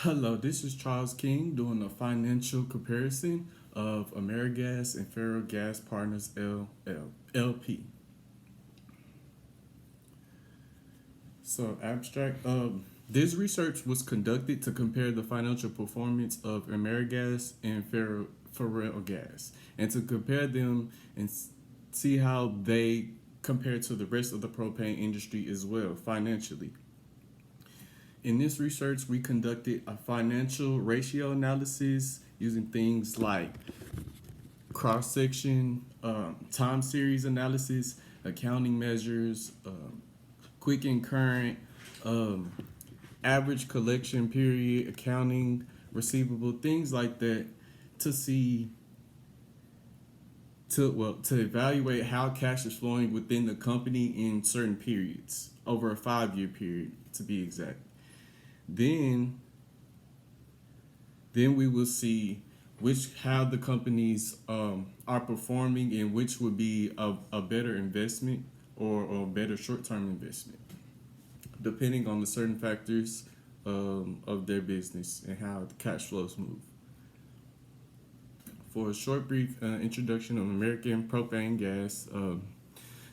Hello, this is Charles King doing a financial comparison of AmeriGas and Ferrogas Partners LP. So, abstract. This research was conducted to compare the financial performance of AmeriGas and Ferrogas, and to compare them and see how they compare to the rest of the propane industry as well financially. In this research, we conducted a financial ratio analysis using things like cross section, time series analysis, accounting measures, quick and current, um, average collection period, accounting receivable, things like that, to see to evaluate how cash is flowing within the company in certain periods over a 5-year period to be exact. Then we will see how the companies are performing and which would be a better investment or a better short-term investment, depending on the certain factors of their business and how the cash flows move. For a short, brief introduction of American Propane Gas,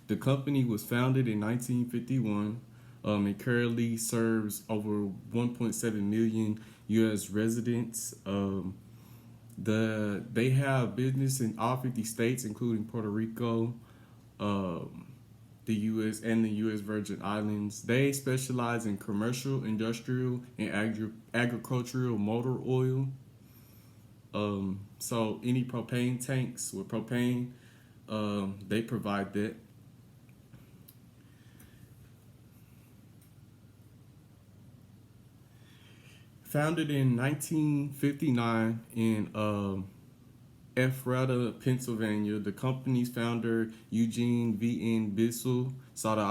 the company was founded in 1951. It currently serves over 1.7 million U.S. residents. They have business in all 50 states, including Puerto Rico, the U.S. and the U.S. Virgin Islands. They specialize in commercial, industrial, and agricultural motor oil. So any propane tanks with propane, they provide that. Founded in 1959 in Ephrata, Pennsylvania, the company's founder, Eugene V.N. Bissell, saw the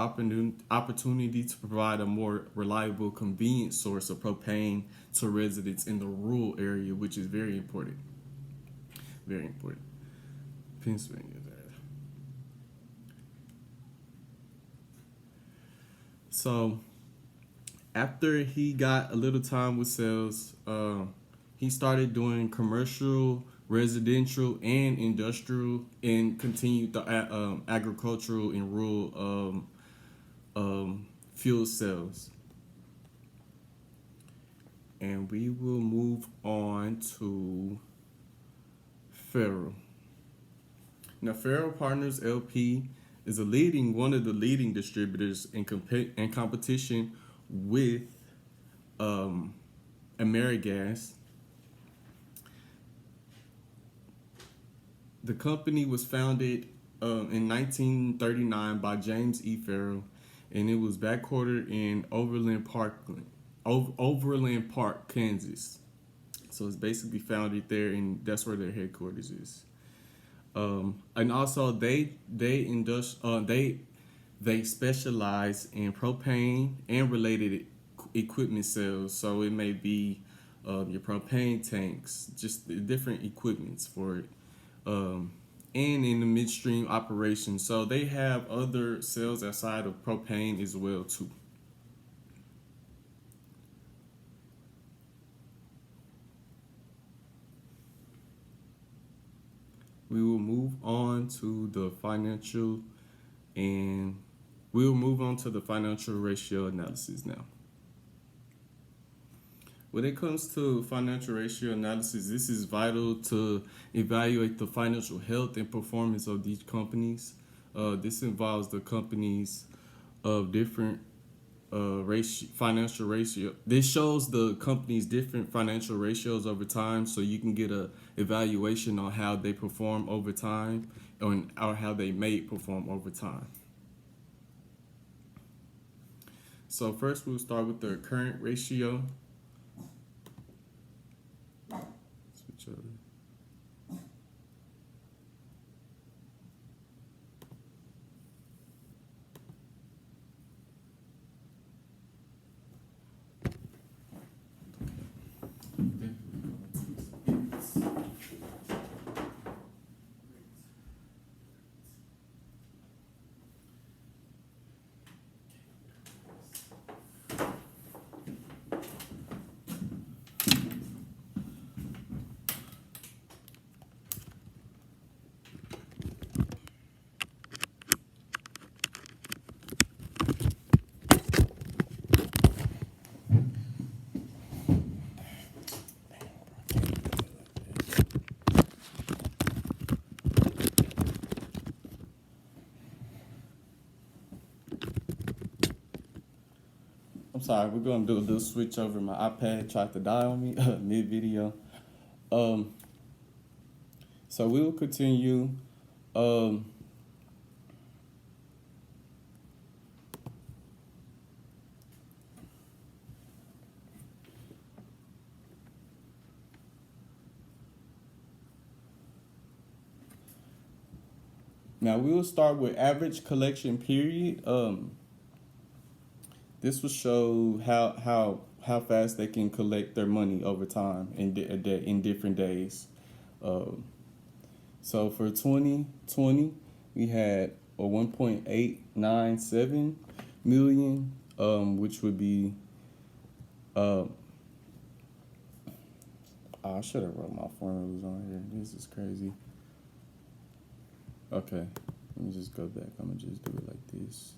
opportunity to provide a more reliable, convenient source of propane to residents in the rural area, which is very important. Very important. Pennsylvania. So, after he got a little time with sales, he started doing commercial, residential, and industrial, and continued the agricultural and rural fuel sales. And we will move on to Ferro. Now, Ferro Partners LP is one of the leading distributors in competition with AmeriGas. The company was founded in 1939 by James E. Ferro, and it was headquartered in Overland Park, Kansas. So it's basically founded there, and that's where their headquarters is. And also they specialize in propane and related equipment sales. So it may be your propane tanks, just the different equipments for it, and in the midstream operation. So they have other sales outside of propane as well too. We will move on to the financial ratio analysis now. When it comes to financial ratio analysis, this is vital to evaluate the financial health and performance of these companies. This involves the companies of different financial ratio. This shows the company's different financial ratios over time, so you can get a evaluation on how they perform over time, or how they may perform over time. So first, we'll start with the current ratio. Switch over. I'm sorry, we're gonna do a little switch over. My iPad tried to die on me mid video. Um, so we will continue. Um, Now we will start with average collection period. This will show how fast they can collect their money over time in different days. Um, so for 2020, we had a 1.897 million, which would be uh, I should have wrote my formulas on here. This is crazy. Okay, let me just go back. I'm gonna just do it like this.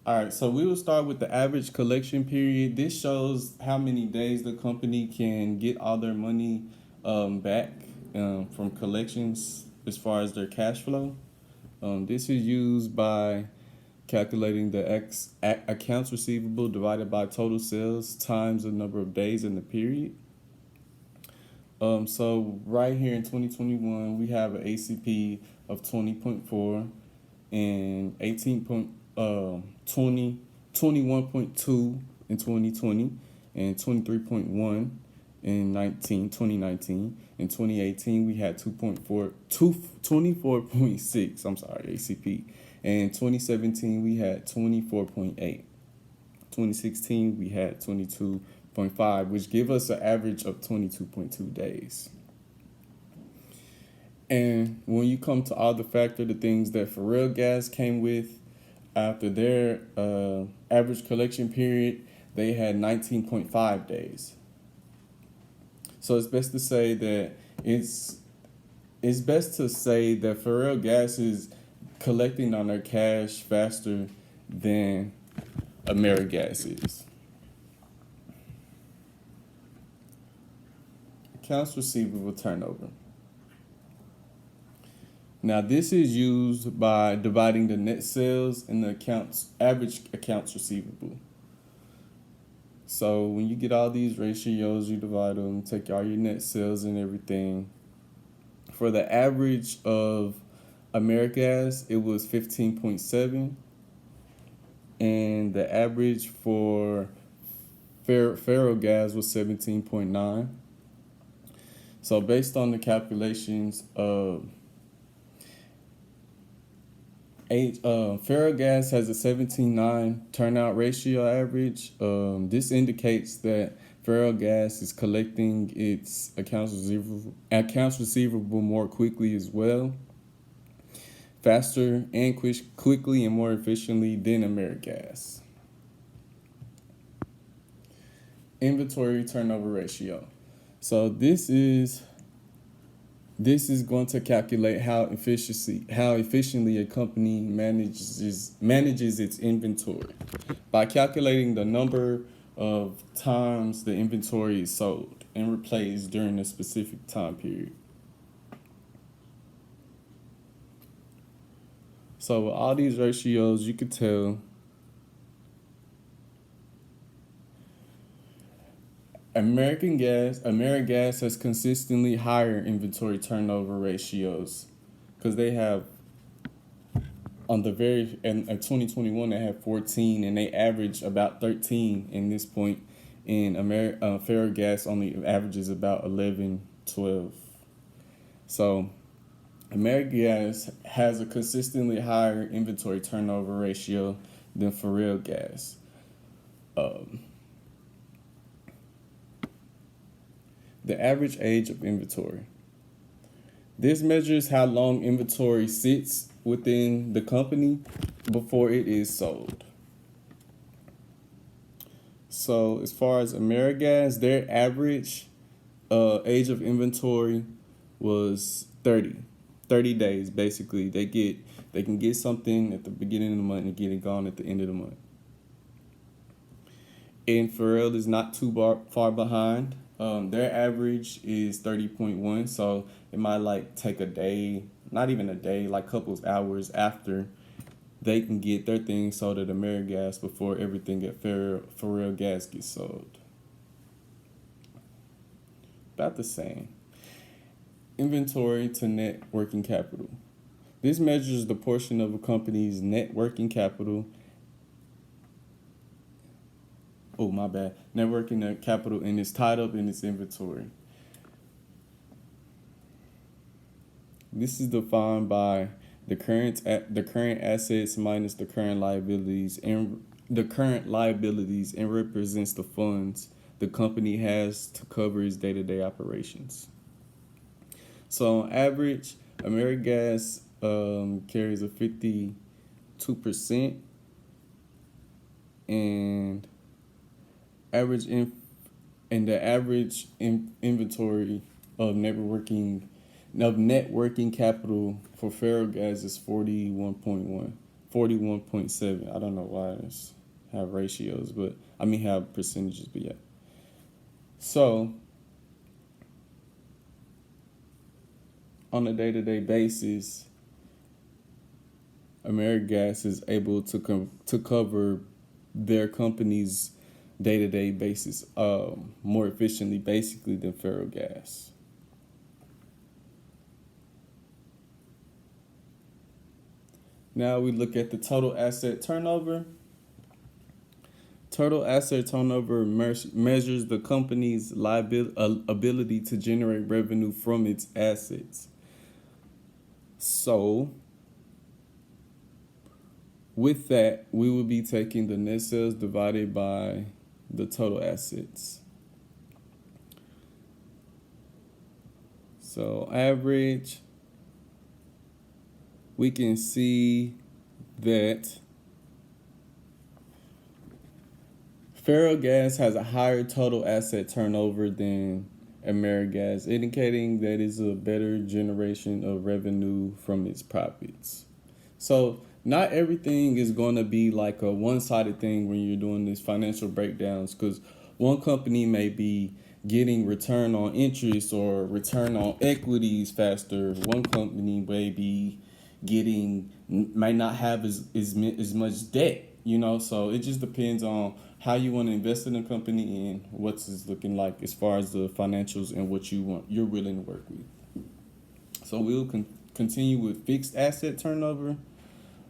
All right, so we will start with the average collection period. This shows how many days the company can get all their money back from collections as far as their cash flow. This is used by calculating the accounts receivable divided by total sales times the number of days in the period. So right here in 2021, we have an ACP of 20.4 and 21.2 in 2020 and 23.1 in 2019. In 2018, we had 24.6, I'm sorry, ACP. And 2017, we had 24.8. 2016, we had 22.5, which give us an average of 22.2 days. And when you come to all the things that Ferrell Gas came with after their average collection period, they had 19.5 days. So it's best to say that Ferrell Gas is collecting on their cash faster than AmeriGas is. Accounts receivable turnover. Now this is used by dividing the net sales and the average accounts receivable. So when you get all these ratios, you divide them, take all your net sales and everything. For the average of AmeriGas, it was 15.7, and the average for Ferrellgas was 17.9. So based on the calculations of Ferrellgas has a 17.9 turnout ratio average. This indicates that Ferrellgas is collecting its accounts receivable more quickly as well, faster and quickly and more efficiently than AmeriGas. Inventory turnover ratio. So this is going to calculate how efficiently a company manages its inventory by calculating the number of times the inventory is sold and replaced during a specific time period. So with all these ratios, you could tell AmeriGas has consistently higher inventory turnover ratios because they have in 2021 they have 14 and they average about 13 in this point. And Ferrellgas only averages about 11, 12. So AmeriGas has a consistently higher inventory turnover ratio than Ferrellgas. The average age of inventory. This measures how long inventory sits within the company before it is sold. So as far as AmeriGas, their average age of inventory was 30 days. Basically, they can get something at the beginning of the month and get it gone at the end of the month. And Ferrell is not too far behind. Their average is 30.1, so it might like take a day, not even a day, like couples hours after they can get their thing sold at AmeriGas before everything at For Real Gas gets sold. About the same. Inventory to net working capital. This measures the portion of a company's net working capital. Oh, my bad. Net working capital and is tied up in its inventory. This is defined by the current assets minus the current liabilities and represents the funds the company has to cover its day-to-day operations. So on average, AmeriGas carries a 52%, and the average inventory of net working capital for Ferrogas is 41.7. I don't know why it's have ratios, but have percentages, but yeah. So on a day-to-day basis, AmeriGas is able to cover their company's day-to-day basis more efficiently, basically, than Ferrogas. Now we look at the total asset turnover. Total asset turnover measures the company's ability to generate revenue from its assets. So, with that, we will be taking the net sales divided by the total assets. So, average, we can see that Ferrogas has a higher total asset turnover than AmeriGas, indicating that it's a better generation of revenue from its profits. So not everything is going to be like a one-sided thing when you're doing these financial breakdowns, because one company may be getting return on interest or return on equities faster. One company may not have as much debt, so it just depends on how you want to invest in a company and what's it's looking like as far as the financials and what you're willing to work with. So we'll continue with fixed asset turnover.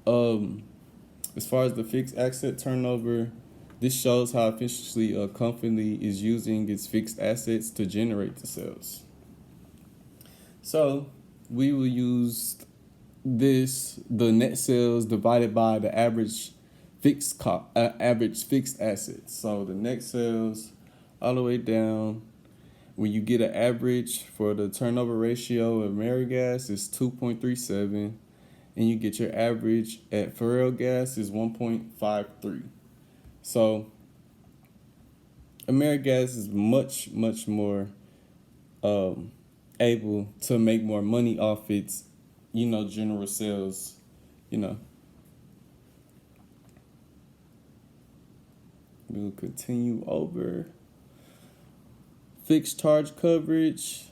As far as the fixed asset turnover, this shows how efficiently a company is using its fixed assets to generate the sales. So we will use the net sales divided by the average fixed assets. So the net sales all the way down, when you get an average for the turnover ratio of AmeriGas is 2.37, and you get your average at Ferrogas is 1.53. So AmeriGas is much more able to make more money off its general sales. We'll continue over. Fixed charge coverage.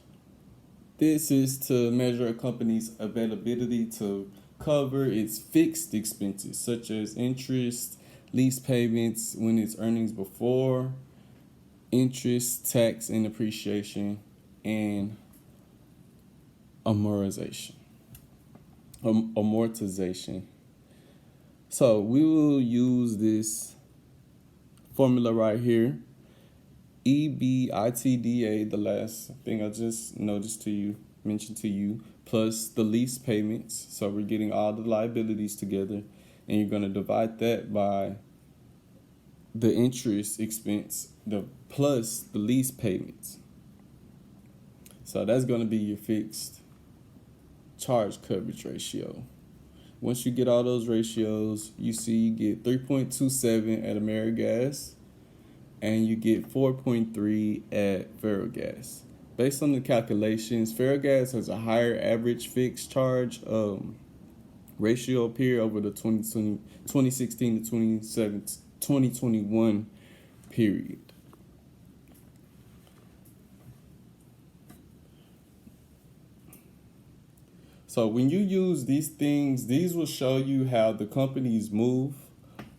This is to measure a company's availability to cover its fixed expenses, such as interest, lease payments when it's earnings before, interest, tax, and depreciation, and amortization. So we will use this formula right here. EBITDA, the last thing I just mentioned to you, plus the lease payments. So we're getting all the liabilities together, and you're going to divide that by the interest expense, plus the lease payments. So that's going to be your fixed charge coverage ratio. Once you get all those ratios, you get 3.27 at AmeriGas, and you get 4.3 at Ferrogas. Based on the calculations, Ferrogas has a higher average fixed charge ratio period over the 2016 to 2021 period. So when you use these things, these will show you how the companies move.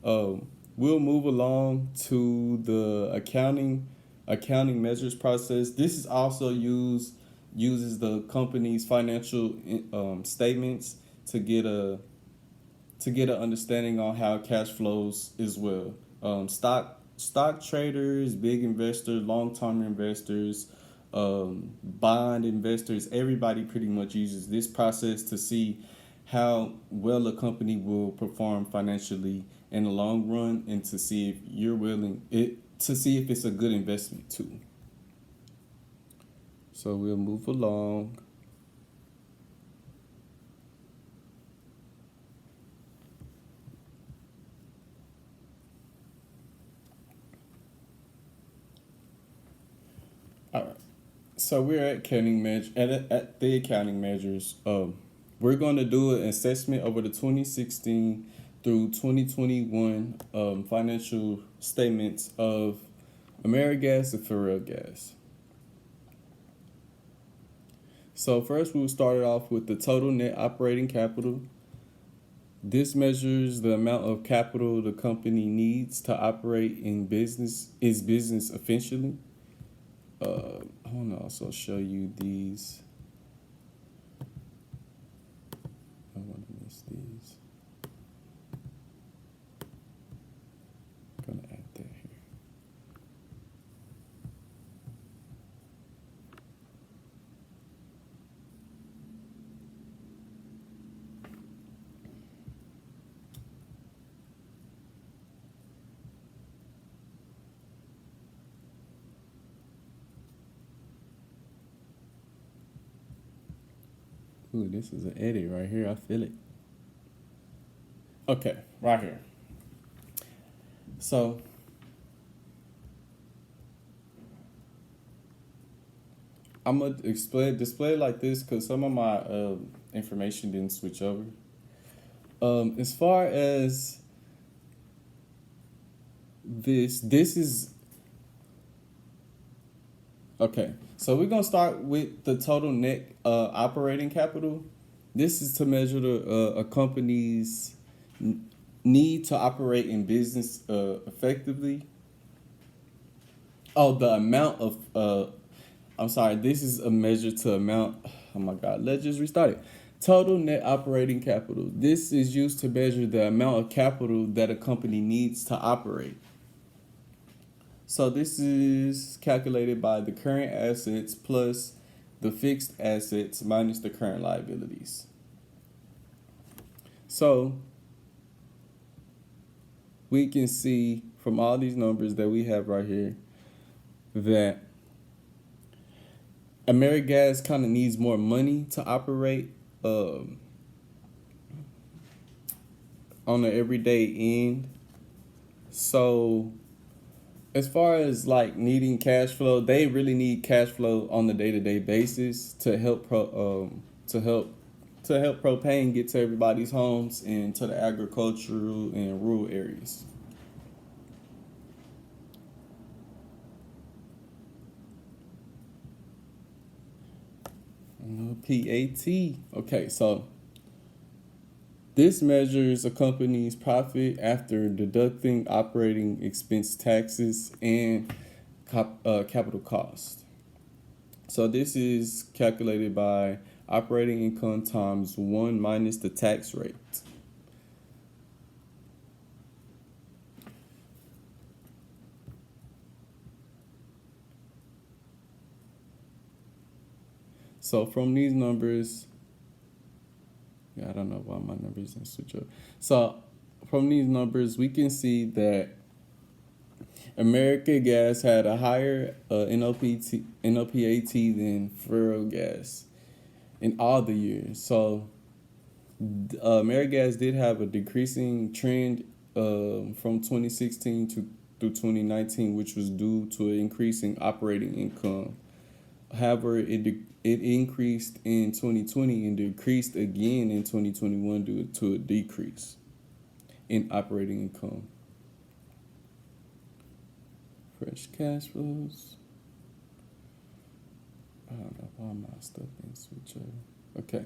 We'll move along to the accounting measures process. This is also uses the company's financial statements to get an understanding on how cash flows as well. Stock traders, big investors, long term investors, bond investors, everybody pretty much uses this process to see how well a company will perform financially in the long run, and to see if you're willing it to see if it's a good investment too. So we'll move along. All right. So we're at the accounting measures. We're going to do an assessment over the 2016 through 2021 financial statements of AmeriGas and Ferrellgas. So first, we'll start it off with the total net operating capital. This measures the amount of capital the company needs to operate its business efficiently. I want to also show you these. I want to miss these. I'm going to add that here. Ooh, this is an edit right here. I feel it. Okay, right here. So I'm gonna display it like this because some of my information didn't switch over. As far as this is okay. So we're gonna start with the total net operating capital. This is to measure a company's need to operate in business effectively. Oh, the amount of I'm sorry. This is a measure to amount. Oh my God. Let's just restart it. Total net operating capital. This is used to measure the amount of capital that a company needs to operate. So this is calculated by the current assets plus the fixed assets minus the current liabilities. So we can see from all these numbers that we have right here that AmeriGas kind of needs more money to operate on an everyday end. So as far as like needing cash flow, they really need cash flow on the day-to-day basis to help propane get to everybody's homes and to the agricultural and rural areas. PAT. Okay, so this measures a company's profit after deducting operating expense taxes and capital cost. So this is calculated by operating income times 1 minus the tax rate. So from these numbers, I don't know why my numbers didn't switch up. So from these numbers, we can see that AmeriGas had a higher NOPAT than Ferrellgas in all the years. So AmeriGas did have a decreasing trend from 2016 through 2019, which was due to an increasing operating income. However, it increased in 2020 and decreased again in 2021 due to a decrease in operating income. Fresh cash flows. I don't know why my stuff didn't switch over. Okay.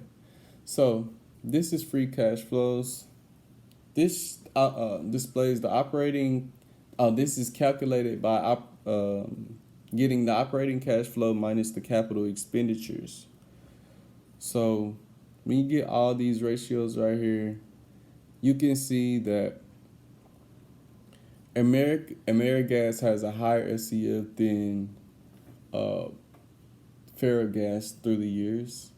So this is free cash flows. This displays the operating. This is calculated by getting the operating cash flow minus the capital expenditures. So when you get all these ratios right here, you can see that AmeriGas has a higher FCF than Ferrogas through the years.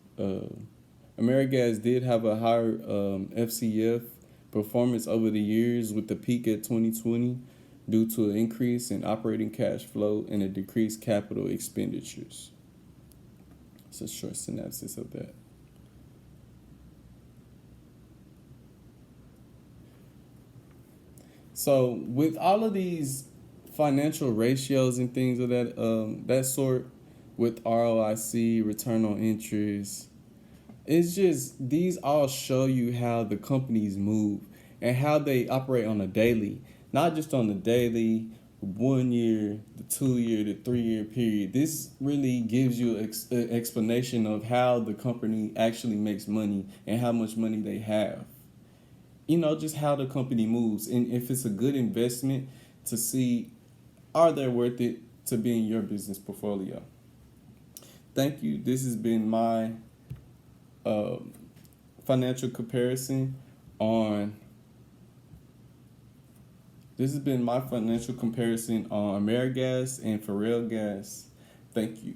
AmeriGas did have a higher FCF performance over the years, with the peak at 2020 due to an increase in operating cash flow and a decreased capital expenditures. It's a short synopsis of that. So with all of these financial ratios and things of that sort, with ROIC, return on interest, it's just these all show you how the companies move and how they operate on a daily, not just on the daily, 1 year, the 2 year, the 3 year period. This really gives you an explanation of how the company actually makes money and how much money they have. Just how the company moves, and if it's a good investment, to see are they worth it to be in your business portfolio. Thank you. This has been my financial comparison on AmeriGas and Ferrellgas. Thank you.